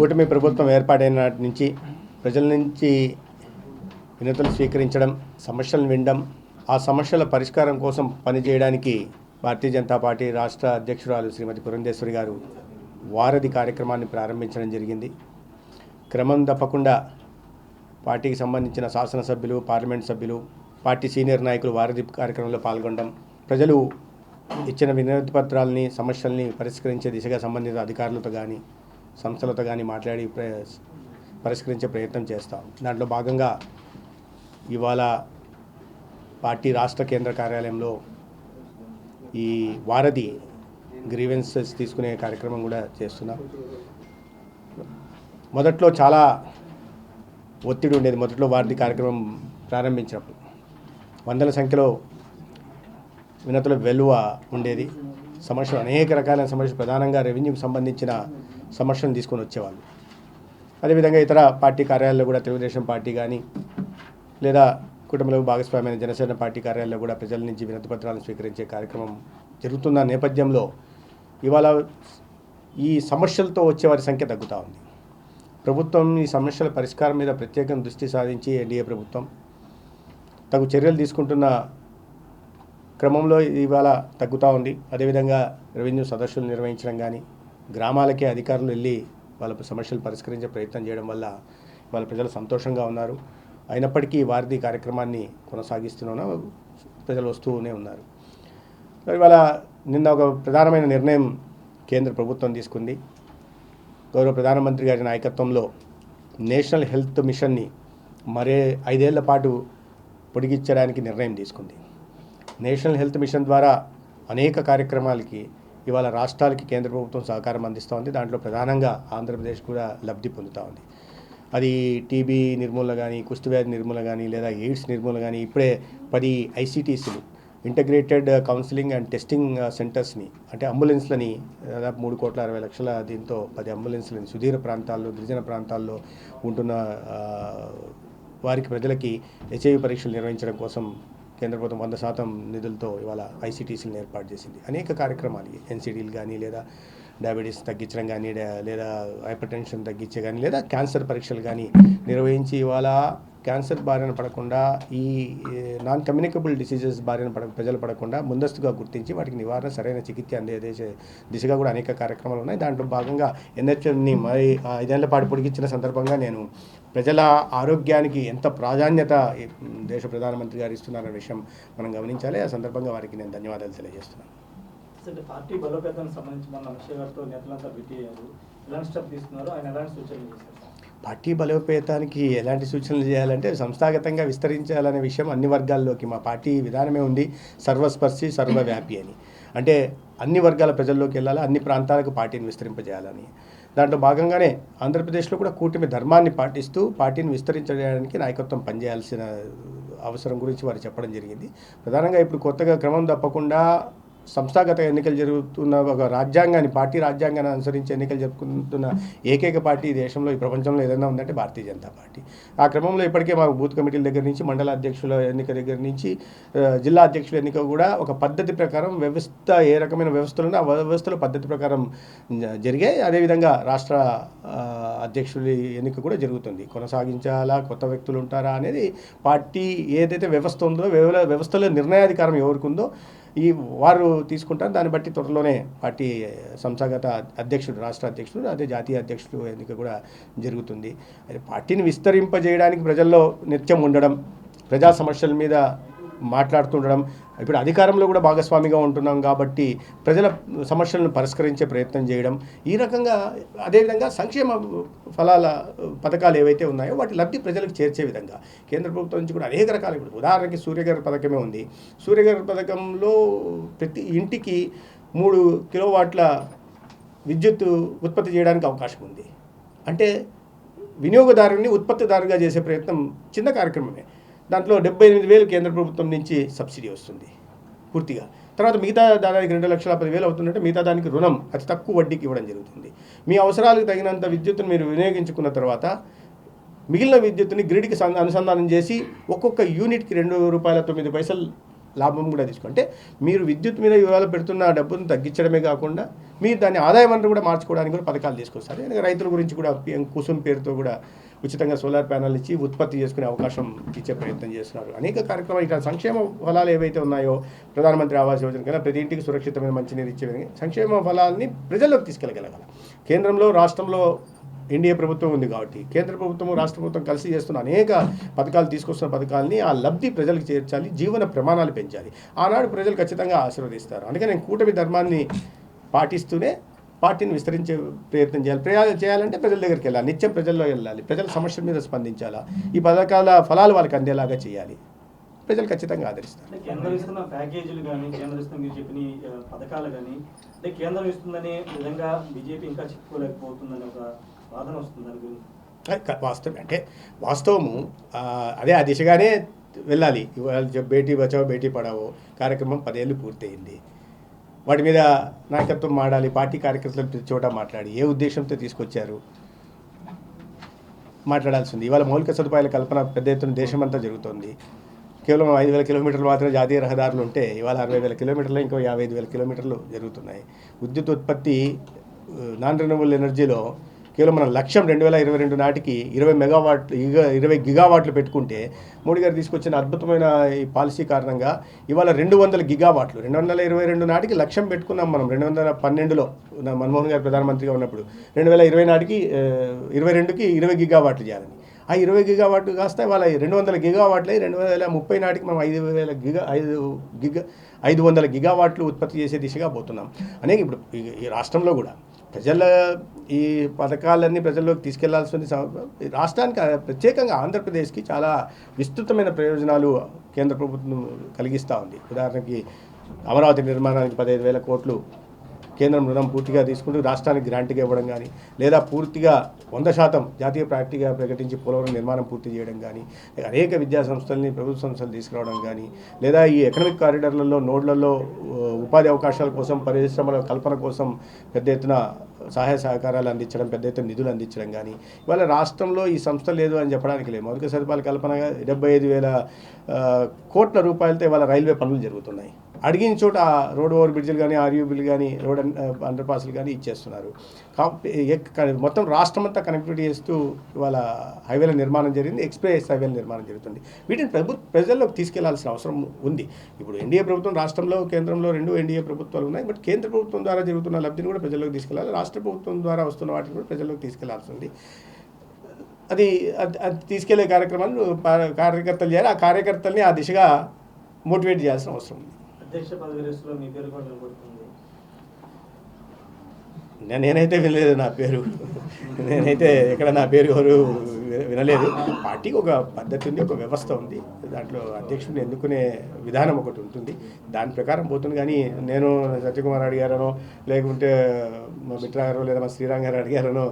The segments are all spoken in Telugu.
కూటమి ప్రభుత్వం ఏర్పాటైన నాటి నుంచి ప్రజల నుంచి వినతులు స్వీకరించడం, సమస్యలను వినడం, ఆ సమస్యల పరిష్కారం కోసం పనిచేయడానికి భారతీయ జనతా పార్టీ రాష్ట్ర అధ్యక్షురాలు శ్రీమతి పురంధేశ్వరి గారు వారధి కార్యక్రమాన్ని ప్రారంభించడం జరిగింది. క్రమం తప్పకుండా పార్టీకి సంబంధించిన శాసనసభ్యులు, పార్లమెంట్ సభ్యులు, పార్టీ సీనియర్ నాయకులు వారధి కార్యక్రమంలో పాల్గొనడం, ప్రజలు ఇచ్చిన వినతి పత్రాలని, సమస్యల్ని పరిష్కరించే దిశగా సంబంధిత అధికారులతో కానీ సంస్థలతో కానీ మాట్లాడి పరిష్కరించే ప్రయత్నం చేస్తాం. దాంట్లో భాగంగా ఇవాళ పార్టీ రాష్ట్ర కేంద్ర కార్యాలయంలో ఈ వారధి గ్రీవెన్సెస్ తీసుకునే కార్యక్రమం కూడా చేస్తున్నాం. మొదట్లో చాలా ఒత్తిడి ఉండేది. మొదట్లో వారధి కార్యక్రమం ప్రారంభించినప్పుడు వందల సంఖ్యలో వినతుల వెలువ ఉండేది. సమస్యలు, అనేక రకాలైన సమస్యలు, ప్రధానంగా రెవెన్యూకి సంబంధించిన సమస్యలను తీసుకొని వచ్చేవాళ్ళు. అదేవిధంగా ఇతర పార్టీ కార్యాలయాల్లో కూడా తెలుగుదేశం పార్టీ కానీ లేదా కుటుంబంలో భాగస్వామ్యమైన జనసేన పార్టీ కార్యాలయాల్లో కూడా ప్రజల నుంచి వినతి పత్రాలను స్వీకరించే కార్యక్రమం జరుగుతున్న నేపథ్యంలో ఇవాళ ఈ సమస్యలతో వచ్చేవారి సంఖ్య తగ్గుతూ ఉంది. ప్రభుత్వం ఈ సమస్యల పరిష్కారం మీద ప్రత్యేకంగా దృష్టి సాధించి ఎన్డీఏ ప్రభుత్వం తగు చర్యలు తీసుకుంటున్న క్రమంలో ఇవాళ తగ్గుతూ ఉంది. అదేవిధంగా రెవెన్యూ సదస్సులు నిర్వహించడం కానీ, గ్రామాలకే అధికారులు వెళ్ళి వాళ్ళ సమస్యలు పరిష్కరించే ప్రయత్నం చేయడం వల్ల వాళ్ళ ప్రజలు సంతోషంగా ఉన్నారు. అయినప్పటికీ వారధి కార్యక్రమాన్ని కొనసాగిస్తూనే ప్రజలు వస్తూనే ఉన్నారు. ఇవాళ నిన్న ఒక ప్రధానమైన నిర్ణయం కేంద్ర ప్రభుత్వం తీసుకుంది. గౌరవ ప్రధానమంత్రి గారి నాయకత్వంలో నేషనల్ హెల్త్ మిషన్ని మరే 5 ఏళ్ల పాటు పొడిగించడానికి నిర్ణయం తీసుకుంది. నేషనల్ హెల్త్ మిషన్ ద్వారా అనేక కార్యక్రమాలకి ఇవాళ రాష్ట్రాలకి కేంద్ర ప్రభుత్వం సహకారం అందిస్తూ ఉంది. దాంట్లో ప్రధానంగా ఆంధ్రప్రదేశ్ కూడా లబ్ధి పొందుతూ ఉంది. అది టీబీ నిర్మూలన కానీ, కుష్ఠవ్యాధి నిర్మూలన కానీ, లేదా ఎయిడ్స్ నిర్మూలన కానీ, ఇప్పుడే 10 ఐసీటీసీలు, ఇంటగ్రేటెడ్ కౌన్సిలింగ్ అండ్ టెస్టింగ్ సెంటర్స్ని, అంటే అంబులెన్స్లని దాదాపు 3,60,00,000 దీంతో 10 అంబులెన్స్లని సుదూర ప్రాంతాల్లో, గిరిజన ప్రాంతాల్లో ఉంటున్న వారికి ప్రజలకి హెచ్ఐవి పరీక్షలు నిర్వహించడం కోసం కేంద్ర ప్రభుత్వం 100% నిధులతో ఇవాళ ఐసీటీసీలను ఏర్పాటు చేసింది. అనేక కార్యక్రమాలు, ఎన్సీడీలు కానీ, లేదా డయాబెటీస్ తగ్గించడం కానీ, లేదా హైపర్ టెన్షన్ తగ్గించే కానీ, లేదా క్యాన్సర్ పరీక్షలు కానీ నిర్వహించి ఇవాళ క్యాన్సర్ బారిన పడకుండా, ఈ నాన్ కమ్యూనికబుల్ డిసీజెస్ బారిన ప్రజలు పడకుండా ముందస్తుగా గుర్తించి వాటికి నివారణ, సరైన చికిత్స అందేసే దిశగా కూడా అనేక కార్యక్రమాలు ఉన్నాయి. దాంట్లో భాగంగా ఎన్హెచ్ఎంని మరి 5 ఏళ్ల పాటు పొడిగించిన సందర్భంగా నేను ప్రజల ఆరోగ్యానికి ఎంత ప్రాధాన్యత దేశ ప్రధానమంత్రి గారు ఇస్తున్నారనే విషయం మనం గమనించాలి. ఆ సందర్భంగా వారికి నేను ధన్యవాదాలు తెలియజేస్తున్నాను. పార్టీ బలోపేతానికి సంబంధించి మన అమిత్ గారితో నేతలంతా భేటీ అయ్యారు. ఎలాంటి స్టెప్ తీసుకున్నారు, ఆయన ఎలాంటి సూచనలు చేశారు? పార్టీ బలోపేతానికి ఎలాంటి సూచనలు చేయాలంటే సంస్థాగతంగా విస్తరించాలనే విషయం అన్ని వర్గాల్లోకి, మా పార్టీ విధానమే ఉంది సర్వస్పర్శి సర్వవ్యాపి అని. అంటే అన్ని వర్గాల ప్రజల్లోకి వెళ్ళాలి, అన్ని ప్రాంతాలకు పార్టీని విస్తరింపజేయాలని. దాంట్లో భాగంగానే ఆంధ్రప్రదేశ్లో కూడా కూటమి ధర్మాన్ని పాటిస్తూ పార్టీని విస్తరించడానికి నాయకత్వం పనిచేయాల్సిన అవసరం గురించి వారు చెప్పడం జరిగింది. ప్రధానంగా ఇప్పుడు కొత్తగా క్రమం తప్పకుండా సంస్థాగత ఎన్నికలు జరుగుతున్న ఒక రాజ్యాంగాన్ని, పార్టీ రాజ్యాంగాన్ని అనుసరించి ఎన్నికలు జరుపుకుంటున్న ఏకైక పార్టీ ఈ దేశంలో, ఈ ప్రపంచంలో ఏదైనా ఉందంటే భారతీయ జనతా పార్టీ. ఆ క్రమంలో ఇప్పటికే మాకు బూత్ కమిటీల దగ్గర నుంచి, మండల అధ్యక్షుల ఎన్నిక దగ్గర నుంచి జిల్లా అధ్యక్షుల ఎన్నిక కూడా ఒక పద్ధతి ప్రకారం, వ్యవస్థ ఏ రకమైన వ్యవస్థలు ఆ వ్యవస్థలో పద్ధతి ప్రకారం జరిగాయి. అదేవిధంగా రాష్ట్ర అధ్యక్షుల ఎన్నిక కూడా జరుగుతుంది. కొనసాగించాలా, కొత్త వ్యక్తులు ఉంటారా అనేది పార్టీ ఏదైతే వ్యవస్థ ఉందో, వ్యవస్థలో నిర్ణయాధికారం ఎవరికి ఉందో వారు తీసుకుంటారు. దాన్ని బట్టి త్వరలోనే పార్టీ సంస్థాగత అధ్యక్షుడు, రాష్ట్ర అధ్యక్షుడు, అదే జాతీయ అధ్యక్షుడు ఎన్నిక కూడా జరుగుతుంది. అది పార్టీని విస్తరింపజేయడానికి ప్రజల్లో నిత్యం ఉండడం, ప్రజా సమస్యల మీద మాట్లాడుతుండడం, ఇప్పుడు అధికారంలో కూడా భాగస్వామిగా ఉంటున్నాం కాబట్టి ప్రజల సమస్యలను పరిష్కరించే ప్రయత్నం చేయడం, ఈ రకంగా అదేవిధంగా సంక్షేమ ఫలాల పథకాలు ఏవైతే ఉన్నాయో వాటి లబ్ధి ప్రజలకు చేర్చే విధంగా కేంద్ర ప్రభుత్వం నుంచి కూడా అనేక రకాలు, ఇప్పుడు ఉదాహరణకి సూర్యఘర్ పథకమే ఉంది. సూర్యఘర్ పథకంలో ప్రతి ఇంటికి 3 కిలోవాట్ల విద్యుత్ ఉత్పత్తి చేయడానికి అవకాశం ఉంది. అంటే వినియోగదారుని ఉత్పత్తిదారుగా చేసే ప్రయత్నం చిన్న కార్యక్రమమే. దాంట్లో 78,000 కేంద్ర ప్రభుత్వం నుంచి సబ్సిడీ వస్తుంది పూర్తిగా. తర్వాత మిగతా దానికి 2,10,000 అవుతుందంటే మిగతా దానికి రుణం అతి తక్కువ వడ్డీకి ఇవ్వడం జరుగుతుంది. మీ అవసరాలకు తగినంత విద్యుత్తును మీరు వినియోగించుకున్న తర్వాత మిగిలిన విద్యుత్తుని గ్రిడ్కి అనుసంధానం చేసి ఒక్కొక్క యూనిట్కి ₹2.09 లాభం కూడా తీసుకుంటే మీరు విద్యుత్ మీద ఇవాళ పెడుతున్న డబ్బును తగ్గించడమే కాకుండా మీరు దాన్ని ఆదాయ వనరు కూడా మార్చుకోవడానికి కూడా పథకాలు తీసుకొస్తారు. ఎందుకంటే రైతుల గురించి కూడా PM కుసుమ్ పేరుతో కూడా ఉచితంగా సోలార్ ప్యానల్ ఇచ్చి ఉత్పత్తి చేసుకునే అవకాశం ఇచ్చే ప్రయత్నం చేస్తున్నారు. అనేక కార్యక్రమాలు ఇట్లా సంక్షేమ ఫలాలు ఏవైతే ఉన్నాయో ప్రధానమంత్రి ఆవాస్ యోజన కన్నా ప్రతి ఇంటికి సురక్షితమైన మంచినీరు ఇచ్చే విధంగా సంక్షేమ ఫలాల్ని ప్రజల్లోకి తీసుకెళ్ళగలగాలి. కేంద్రంలో రాష్ట్రంలో ఎన్డీఏ ప్రభుత్వం ఉంది కాబట్టి కేంద్ర ప్రభుత్వం రాష్ట్ర ప్రభుత్వం కలిసి చేస్తున్న అనేక పథకాలు తీసుకొస్తున్న పథకాలని ఆ లబ్ధి ప్రజలకు చేర్చాలి, జీవన ప్రమాణాలు పెంచాలి. ఆనాడు ప్రజలు ఖచ్చితంగా ఆశీర్వదిస్తారు. అందుకే నేను కూటమి ధర్మాన్ని పాటిస్తూనే పార్టీని విస్తరించే ప్రయత్నం చేయాలంటే ప్రజల దగ్గరికి వెళ్ళాలి, నిత్యం ప్రజల్లో వెళ్ళాలి, ప్రజల సమస్యల మీద స్పందించాలా, ఈ పథకాల ఫలాలు వాళ్ళకి అందేలాగా చేయాలి. ప్రజలు ఖచ్చితంగా ఆదరిస్తారు. కేంద్రం ఇస్తున్న ప్యాకేజీలు కానీ కేంద్రం ఇస్తున్న మీరు చెప్పిన పథకాలు కానీ అంటే కేంద్రం ఇస్తుందనే విధంగా బీజేపీ ఇంకా చెప్పుకోలేకపోతుందని ఒక వాదన వస్తుంది దాని గురించి. వాస్తవం అంటే వాస్తవము అదే ఆ దిశగానే వెళ్ళాలి. ఇవాళ బేటీ బచావో బేటీ పడావో కార్యక్రమం 10 ఏళ్ళు పూర్తయింది. వాటి మీద నాయకత్వం మాడాలి, పార్టీ కార్యకర్తలు ప్రతి చోట మాట్లాడి ఏ ఉద్దేశంతో తీసుకొచ్చారు మాట్లాడాల్సింది. ఇవాళ మౌలిక సదుపాయాల కల్పన పెద్ద ఎత్తున దేశమంతా జరుగుతోంది. కేవలం 5,000 కిలోమీటర్లు మాత్రమే జాతీయ రహదారులు ఉంటే ఇవాళ 60,000 కిలోమీటర్లు, ఇంకో 55,000 కిలోమీటర్లు జరుగుతున్నాయి. విద్యుత్ ఉత్పత్తి నాన్ రెన్యూవబుల్ ఎనర్జీలో కేవలం మనం లక్ష్యం 2022 నాటికి 20 గిగావాట్లు పెట్టుకుంటే మోడీ గారు తీసుకొచ్చిన అద్భుతమైన ఈ పాలసీ కారణంగా ఇవాళ 200 గిగావాట్లు 2022 నాటికి లక్ష్యం పెట్టుకున్నాం మనం. 2012లో మన్మోహన్ గారు ప్రధానమంత్రిగా ఉన్నప్పుడు 2020 నాటికి 22కి 20 గిగావాట్లు చేయాలని. ఆ 20 గిగావాట్లు కాస్త ఇవాళ 200 గిగావాట్లే 2030 నాటికి మనం 500 గిగావాట్లు ఉత్పత్తి చేసే దిశగా పోతున్నాం. అనేక ఇప్పుడు ఈ రాష్ట్రంలో కూడా ప్రజల ఈ పథకాలన్నీ ప్రజల్లోకి తీసుకెళ్లాల్సింది. రాష్ట్రానికి ప్రత్యేకంగా ఆంధ్రప్రదేశ్కి చాలా విస్తృతమైన ప్రయోజనాలు కేంద్ర ప్రభుత్వం కలిగిస్తూ ఉంది. ఉదాహరణకి అమరావతి నిర్మాణానికి 15,000 కోట్లు కేంద్రం రుణం పూర్తిగా తీసుకుంటూ రాష్ట్రానికి గ్రాంట్గా ఇవ్వడం కానీ, లేదా పూర్తిగా 100% జాతీయ ప్రాజెక్టుగా ప్రకటించి పోలవరం నిర్మాణం పూర్తి చేయడం కానీ, అనేక విద్యా సంస్థల్ని ప్రభుత్వ సంస్థలు తీసుకురావడం కానీ, లేదా ఈ ఎకనామిక్ కారిడార్లలో నోడ్లలో ఉపాధి అవకాశాల కోసం పరిశ్రమల కల్పన కోసం పెద్ద ఎత్తున సహాయ సహకారాలు అందించడం, పెద్ద ఎత్తున నిధులు అందించడం కానీ. ఇవాళ రాష్ట్రంలో ఈ సంస్థ లేదు అని చెప్పడానికి లేదు. మౌలిక సదుపాయాల కల్పనగా 75,000 కోట్ల రూపాయలతో ఇవాళ రైల్వే పనులు జరుగుతున్నాయి. అడిగిన చోట రోడ్ ఓవర్ బ్రిడ్జ్లు కానీ, ఆర్యూబీలు కానీ, రోడ్ అండర్ పాస్లు కానీ ఇచ్చేస్తున్నారు. మొత్తం రాష్ట్రం అంతా కనెక్టివిటీ చేస్తూ ఇవాళ హైవేల నిర్మాణం జరిగింది, ఎక్స్ప్రెస్ హైవేల నిర్మాణం జరుగుతుంది. వీటిని ప్రజల్లోకి తీసుకెళ్లాల్సిన అవసరం ఉంది. ఇప్పుడు ఎన్డీఏ ప్రభుత్వం రాష్ట్రంలో, కేంద్రంలో 2 ఎన్డీఏ ప్రభుత్వాలు ఉన్నాయి. బట్ కేంద్ర ప్రభుత్వం ద్వారా జరుగుతున్న లబ్ధిని కూడా ప్రజల్లోకి తీసుకెళ్లాలి, రాష్ట్ర ప్రభుత్వం ద్వారా వస్తున్న వాటిని కూడా ప్రజల్లోకి తీసుకెళ్లాల్సి ఉంది. అది తీసుకెళ్లే కార్యక్రమాలు కార్యకర్తలు చేయాలి. ఆ కార్యకర్తల్ని ఆ దిశగా మోటివేట్ చేయాల్సిన అవసరం ఉంది. అధ్యక్ష పదవి రేసులో మీ పేరు కూడా నిలబడుతుంది. నేనైతే వినలేదు నా పేరు. నేనైతే ఎక్కడ నా పేరు ఎవరు వినలేదు. పార్టీకి ఒక పద్ధతి ఉంది, ఒక వ్యవస్థ ఉంది. దాంట్లో అధ్యక్షుడిని ఎన్నుకునే విధానం ఒకటి ఉంటుంది, దాని ప్రకారం పోతుంది. కానీ నేను సత్యకుమార్ అడిగారనో, లేకుంటే మా మిత్ర గారు లేదా మా శ్రీరామ్ గారు అడిగారనో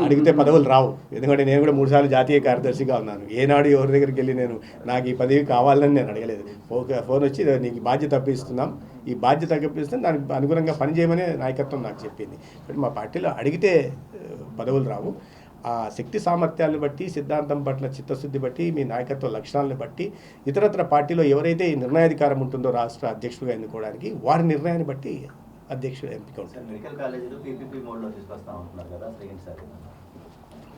అడిగితే పదవులు రావు. ఎందుకంటే నేను కూడా 3 సార్లు జాతీయ కార్యదర్శిగా ఉన్నాను. ఏనాడు ఎవరి దగ్గరికి వెళ్ళి నేను నాకు ఈ పదవి కావాలని నేను అడగలేదు. ఫోన్ వచ్చి నీకు బాధ్యత అప్పిస్తున్నాం, ఈ బాధ్యత అప్పిస్తే దానికి అనుగుణంగా పనిచేయమని నాయకత్వం నాకు చెప్పింది. బట్ మా పార్టీలో అడిగితే పదవులు రావు. ఆ శక్తి సామర్థ్యాలను బట్టి, సిద్ధాంతం పట్ల చిత్తశుద్ధి బట్టి, మీ నాయకత్వ లక్షణాలను బట్టి, ఇతరత్ర పార్టీలో ఎవరైతే ఈ నిర్ణయాధికారం ఉంటుందో రాష్ట్ర అధ్యక్షుడిగా ఎన్నుకోవడానికి, వారి నిర్ణయాన్ని బట్టి అధ్యక్షుడు ఎంపిక ఉంటుంది. మెడికల్ కాలేజీలో పీపీపీ మోడ్లో తీసుకొస్తా ఉంటున్నారు కదా, సార్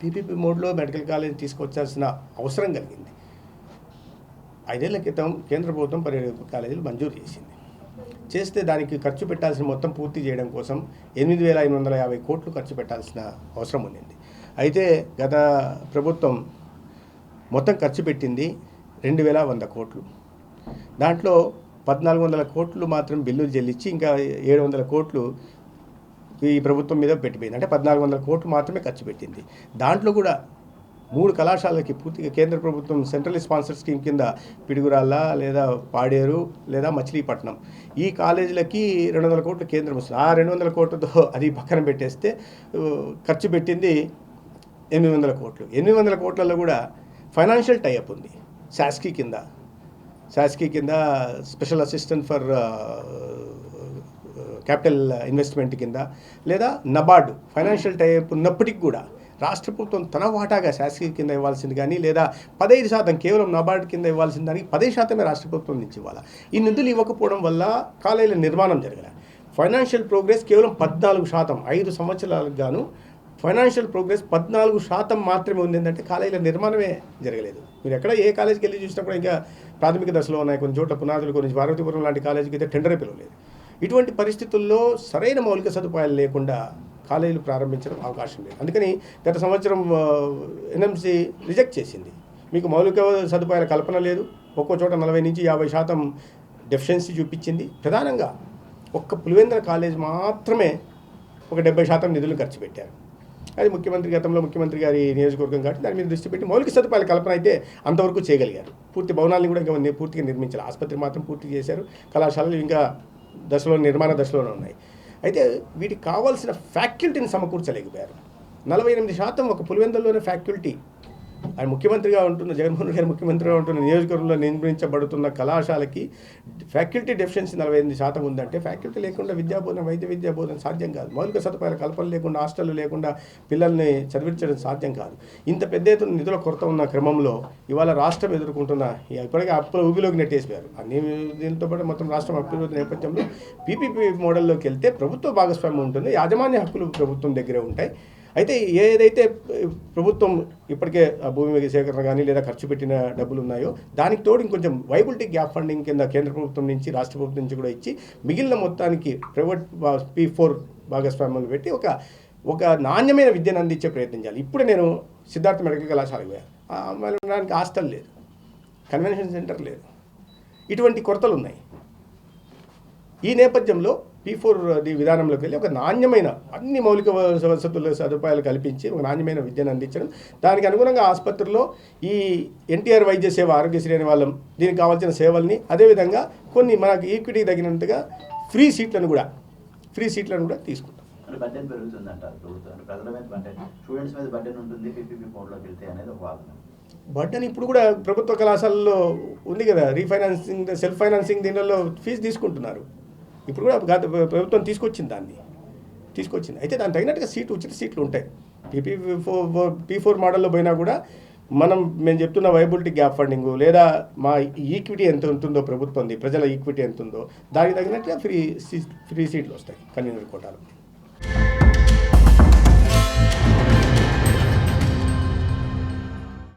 పీపీపీ మోడ్లో మెడికల్ కాలేజ్ తీసుకొచ్చాల్సిన అవసరం కలిగింది. 5 ఏళ్ల క్రితం కేంద్ర ప్రభుత్వం 12 కాలేజీలు మంజూరు చేసింది. చేస్తే దానికి ఖర్చు పెట్టాల్సిన మొత్తం పూర్తి చేయడం కోసం 8,550 కోట్లు ఖర్చు పెట్టాల్సిన అవసరం ఉండింది. అయితే గత ప్రభుత్వం మొత్తం ఖర్చు పెట్టింది 2,100 కోట్లు. దాంట్లో 1,400 కోట్లు మాత్రం బిల్లులు చెల్లించి ఇంకా 700 కోట్లు ఈ ప్రభుత్వం మీద పెట్టిపోయింది. అంటే 1,400 కోట్లు మాత్రమే ఖర్చు పెట్టింది. దాంట్లో కూడా 3 కళాశాలలకి పూర్తిగా కేంద్ర ప్రభుత్వం సెంట్రల్ స్పాన్సర్ స్కీమ్ కింద పిడుగురాళ్ళ, లేదా పాడేరు, లేదా మచిలీపట్నం, ఈ కాలేజీలకి 200 కోట్లు కేంద్రం వస్తుంది. ఆ 200 కోట్లతో అది పక్కన పెట్టేస్తే ఖర్చు పెట్టింది 800 కోట్లు. 800 కోట్లలో కూడా ఫైనాన్షియల్ టైఅప్ ఉంది. శాస్కీ కింద special assistant for capital investment కింద, లేదా నబార్డు ఫైనాన్షియల్ టైఅప్ ఉన్నప్పటికీ కూడా రాష్ట్ర ప్రభుత్వం తన వాటాగా శాసకీ కింద ఇవ్వాల్సింది కానీ, లేదా 15% కేవలం నబార్డు కింద ఇవ్వాల్సిన దానికి 10% రాష్ట్ర ప్రభుత్వం నుంచి ఇవ్వాలి. ఈ నిధులు ఇవ్వకపోవడం వల్ల కాలేజీల నిర్మాణం జరగలేదు. ఫైనాన్షియల్ ప్రోగ్రెస్ కేవలం 14%. 5 సంవత్సరాలకు గాను ఫైనాన్షియల్ ప్రోగ్రెస్ 14% మాత్రమే ఉంది. ఏంటంటే కాలేజీల నిర్మాణమే జరగలేదు. మీరు ఎక్కడ ఏ కాలేజీకి వెళ్ళి చూసినా కూడా ఇంకా ప్రాథమిక దశలో ఉన్నాయి. కొన్ని చోట్ల పునాదులు, కొన్ని పార్వతీపురం లాంటి కాలేజీకి అయితే టెండరే పిలవలేదు. ఇటువంటి పరిస్థితుల్లో సరైన మౌలిక సదుపాయాలు లేకుండా కాలేజీలు ప్రారంభించడం అవకాశం లేదు. అందుకని గత సంవత్సరం ఎన్ఎంసీ రిజెక్ట్ చేసింది. మీకు మౌలిక సదుపాయాల కల్పన లేదు, ఒక్కో చోట 40 నుంచి 50% డెఫిషియన్సీ చూపించింది. ప్రధానంగా ఒక్క పులివెందుల కాలేజ్ మాత్రమే ఒక 70% నిధులు ఖర్చు పెట్టారు. అది గతంలో ముఖ్యమంత్రి గారి నియోజకవర్గం కాబట్టి దాని మీద దృష్టి పెట్టి మౌలిక సదుపాయాల కల్పన అయితే అంతవరకు చేయగలిగారు. పూర్తి భవనాలను కూడా ఇంకా పూర్తిగా నిర్మించాలి. ఆసుపత్రి మాత్రం పూర్తి చేశారు. కళాశాలలు ఇంకా నిర్మాణ దశలోనే ఉన్నాయి. అయితే వీటికి కావాల్సిన ఫ్యాకల్టీని సమకూర్చలేకపోయారు. 48% ఒక పులివెందుల్లోనే ఫ్యాకల్టీ. ఆయన ముఖ్యమంత్రిగా ఉంటున్న జగన్మోహన్ రెడ్డి గారు ముఖ్యమంత్రిగా ఉంటున్న నియోజకవర్గంలో నిర్మించబడుతున్న కళాశాలకి ఫ్యాకల్టీ డెఫిషియన్సీ 48% ఉందంటే ఫ్యాకల్టీ లేకుండా విద్యాబోధన, వైద్య విద్యాబోధన సాధ్యం కాదు. మౌలిక సదుపాయాల కల్పన లేకుండా, హాస్టళ్ళు లేకుండా పిల్లల్ని చదివించడం సాధ్యం కాదు. ఇంత పెద్ద ఎత్తున నిధుల కొరత ఉన్న క్రమంలో ఇవాళ రాష్ట్రం ఎదుర్కొంటున్న ఇప్పటికే అప్పుల ఊబిలోకి నెట్టేసిపోయారు. అన్ని దీంతో పాటు మొత్తం రాష్ట్రం అభివృద్ధి నేపథ్యంలో పీపీపీ మోడల్లోకి వెళ్తే ప్రభుత్వ భాగస్వామ్యం ఉంటుంది, యాజమాన్య హక్కులు ప్రభుత్వం దగ్గరే ఉంటాయి. అయితే ఏదైతే ప్రభుత్వం ఇప్పటికే భూమి సేకరణ కానీ లేదా ఖర్చు పెట్టిన డబ్బులు ఉన్నాయో దానికి తోడు ఇంకొంచెం వైబిలిటీ గ్యాప్ ఫండింగ్ కింద కేంద్ర ప్రభుత్వం నుంచి, రాష్ట్ర ప్రభుత్వం నుంచి కూడా ఇచ్చి మిగిలిన మొత్తానికి ప్రైవేట్ P4 భాగస్వామ్యాలు పెట్టి ఒక నాణ్యమైన విద్యను అందించే ప్రయత్నం చేయాలి. ఇప్పుడు నేను సిద్ధార్థ మెడికల్ కళాశాలకు పోయాను. మళ్ళీ ఉండడానికి హాస్టల్ లేదు, కన్వెన్షన్ సెంటర్ లేదు, ఇటువంటి కొరతలు ఉన్నాయి. ఈ నేపథ్యంలో P4 విధానంలోకి వెళ్ళి ఒక నాణ్యమైన అన్ని మౌలిక సదుపాయాలు కల్పించి ఒక నాణ్యమైన విద్యను అందించడం, దానికి అనుగుణంగా ఆసుపత్రుల్లో ఈ ఎన్టీఆర్ వైద్య సేవ, ఆరోగ్యశ్రీ అనే వాళ్ళం దీనికి కావాల్సిన సేవల్ని, అదేవిధంగా కొన్ని మనకి ఈక్విటీకి తగినంతగా ఫ్రీ సీట్లను కూడా తీసుకుంటాం. బడ్జెట్ పెరుగుతుందంటారు ప్రభుత్వం, ప్రజల మీద బడ్జెట్, స్టూడెంట్స్ మీద బడ్జెట్ ఉంటుంది పీపీపీ మోడ్లోకి వెళ్తే అనేది ఒక వాదన. బడ్జెట్ ఇప్పుడు కూడా ప్రభుత్వ కళాశాలలో ఉంది కదా, రీఫైనాన్సింగ్, సెల్ఫ్ ఫైనాన్సింగ్, దీనిలో ఫీజు తీసుకుంటున్నారు. ఇప్పుడు కూడా ప్రభుత్వం తీసుకొచ్చింది. అయితే దానికి తగినట్టుగా ఉచిత సీట్లు ఉంటాయి. P4 మోడల్లో పోయినా కూడా మేము చెప్తున్న వైబిలిటీ గ్యాప్ ఫండింగ్ లేదా మా ఈక్విటీ ఎంత ఉంటుందో ప్రభుత్వంది, ప్రజల ఈక్విటీ ఎంత ఉందో దానికి తగినట్టుగా ఫ్రీ సీట్లు వస్తాయి కన్వీనర్ కోటాలో.